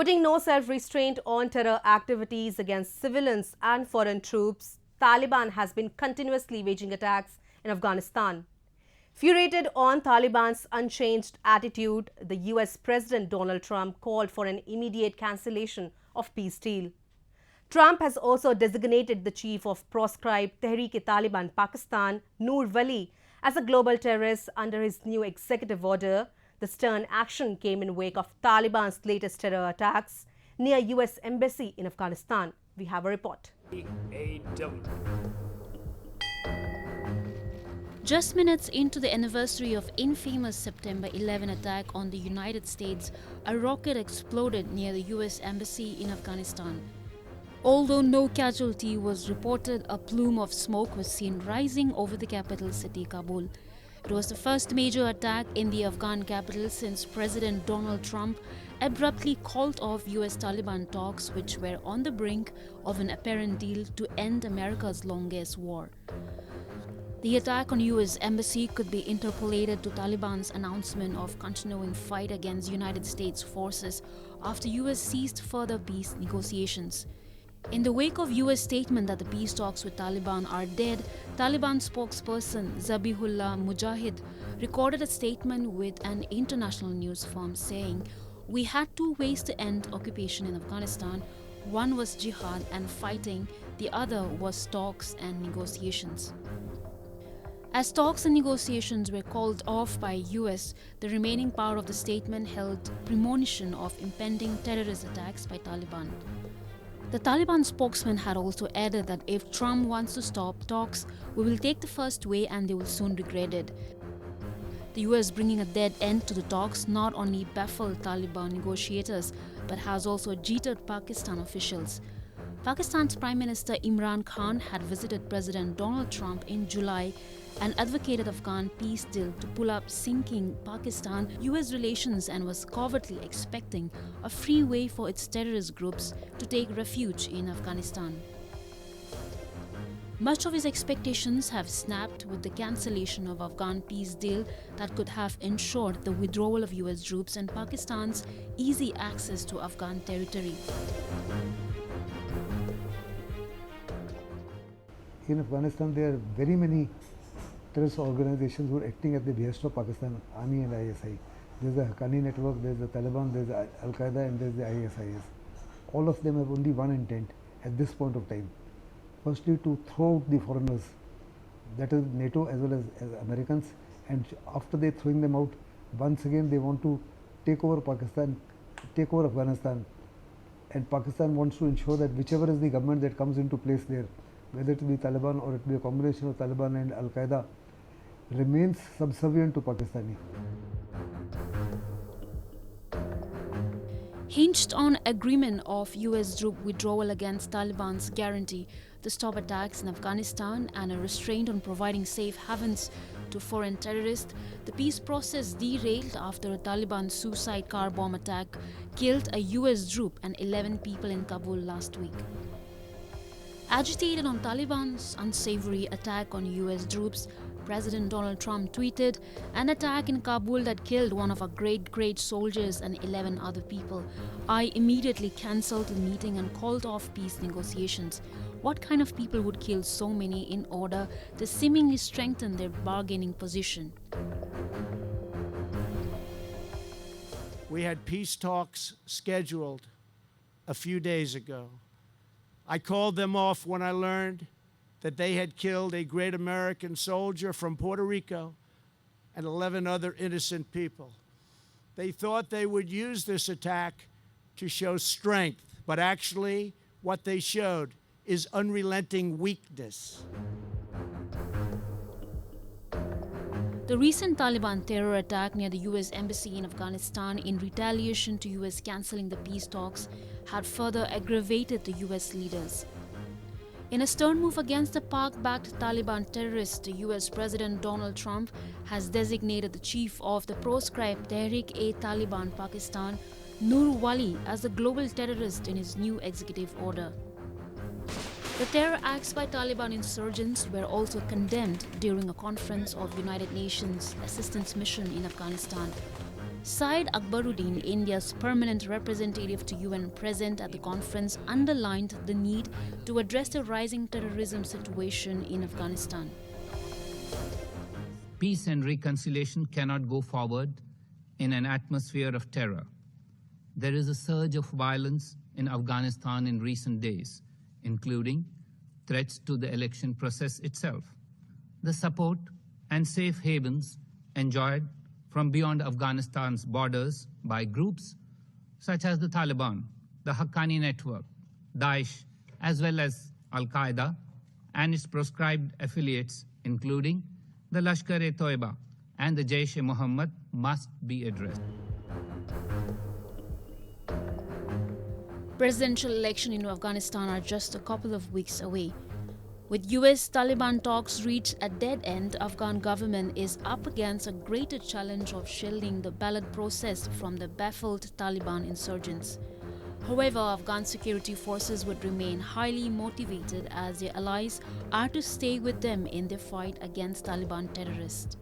Putting no self-restraint on terror activities against civilians and foreign troops, Taliban has been continuously waging attacks in Afghanistan. Furiated on Taliban's unchanged attitude, the US President Donald Trump called for an immediate cancellation of peace deal. Trump has also designated the chief of proscribed Tehreek-e-Taliban Pakistan, Noor Wali, as a global terrorist under his new executive order. The stern action came in wake of Taliban's latest terror attacks near US Embassy in Afghanistan. We have a report. Just minutes into the anniversary of infamous September 11 attack on the United States, a rocket exploded near the US Embassy in Afghanistan. Although no casualty was reported, a plume of smoke was seen rising over the capital city, Kabul. It was the first major attack in the Afghan capital since President Donald Trump abruptly called off US Taliban talks, which were on the brink of an apparent deal to end America's longest war. The attack on US Embassy could be interpolated to Taliban's announcement of continuing fight against United States forces after US ceased further peace negotiations. In the wake of US statement that the peace talks with Taliban are dead, Taliban spokesperson Zabihullah Mujahid recorded a statement with an international news firm saying, "We had two ways to end occupation in Afghanistan. One was jihad and fighting, the other was talks and negotiations." As talks and negotiations were called off by US, the remaining part of the statement held premonition of impending terrorist attacks by Taliban. The Taliban spokesman had also added that if Trump wants to stop talks, we will take the first way and they will soon regret it. The US bringing a dead end to the talks not only baffled Taliban negotiators but has also jittered Pakistan officials. Pakistan's Prime Minister Imran Khan had visited President Donald Trump in July and advocated Afghan peace deal to pull up sinking Pakistan-US relations and was covertly expecting a free way for its terrorist groups to take refuge in Afghanistan. Much of his expectations have snapped with the cancellation of Afghan peace deal that could have ensured the withdrawal of US troops and Pakistan's easy access to Afghan territory. In Afghanistan, there are very many terrorist organizations who are acting at the behest of Pakistan Army and ISI. There's the Haqqani network, there's the Taliban, there's the Al-Qaeda and there's the ISIS. All of them have only one intent at this point of time. Firstly, to throw out the foreigners, that is NATO as well as Americans, and after they throwing them out, once again they want to take over Pakistan, take over Afghanistan, and Pakistan wants to ensure that whichever is the government that comes into place there, whether it be Taliban or it be a combination of Taliban and Al-Qaeda, remains subservient to Pakistani. Hinged on agreement of US troop withdrawal against Taliban's guarantee to stop attacks in Afghanistan and a restraint on providing safe havens to foreign terrorists, the peace process derailed after a Taliban suicide car bomb attack killed a US troop and 11 people in Kabul last week. Agitated on Taliban's unsavory attack on US troops, President Donald Trump tweeted, "An attack in Kabul that killed one of our great soldiers and 11 other people. I immediately cancelled the meeting and called off peace negotiations. What kind of people would kill so many in order to seemingly strengthen their bargaining position?" We had peace talks scheduled a few days ago. I called them off when I learned that they had killed a great American soldier from Puerto Rico and 11 other innocent people. They thought they would use this attack to show strength, but actually what they showed is unrelenting weakness. The recent Taliban terror attack near the US Embassy in Afghanistan in retaliation to US cancelling the peace talks had further aggravated the US leaders. In a stern move against the Pak-backed Taliban terrorists, the US President Donald Trump has designated the chief of the proscribed Tehreek-e-Taliban Pakistan, Noor Wali, as the global terrorist in his new executive order. The terror acts by Taliban insurgents were also condemned during a conference of United Nations Assistance Mission in Afghanistan. Syed Akbaruddin, India's permanent representative to UN present at the conference, underlined the need to address the rising terrorism situation in Afghanistan. Peace and reconciliation cannot go forward in an atmosphere of terror. There is a surge of violence in Afghanistan in recent days, including threats to the election process itself. The support and safe havens enjoyed from beyond Afghanistan's borders by groups such as the Taliban, the Haqqani network, Daesh, as well as Al-Qaeda and its proscribed affiliates, including the Lashkar-e-Taiba and the Jaish Mohammad, must be addressed. Presidential elections in Afghanistan are just a couple of weeks away. With US-Taliban talks reached a dead end, Afghan government is up against a greater challenge of shielding the ballot process from the baffled Taliban insurgents. However, Afghan security forces would remain highly motivated as their allies are to stay with them in their fight against Taliban terrorists.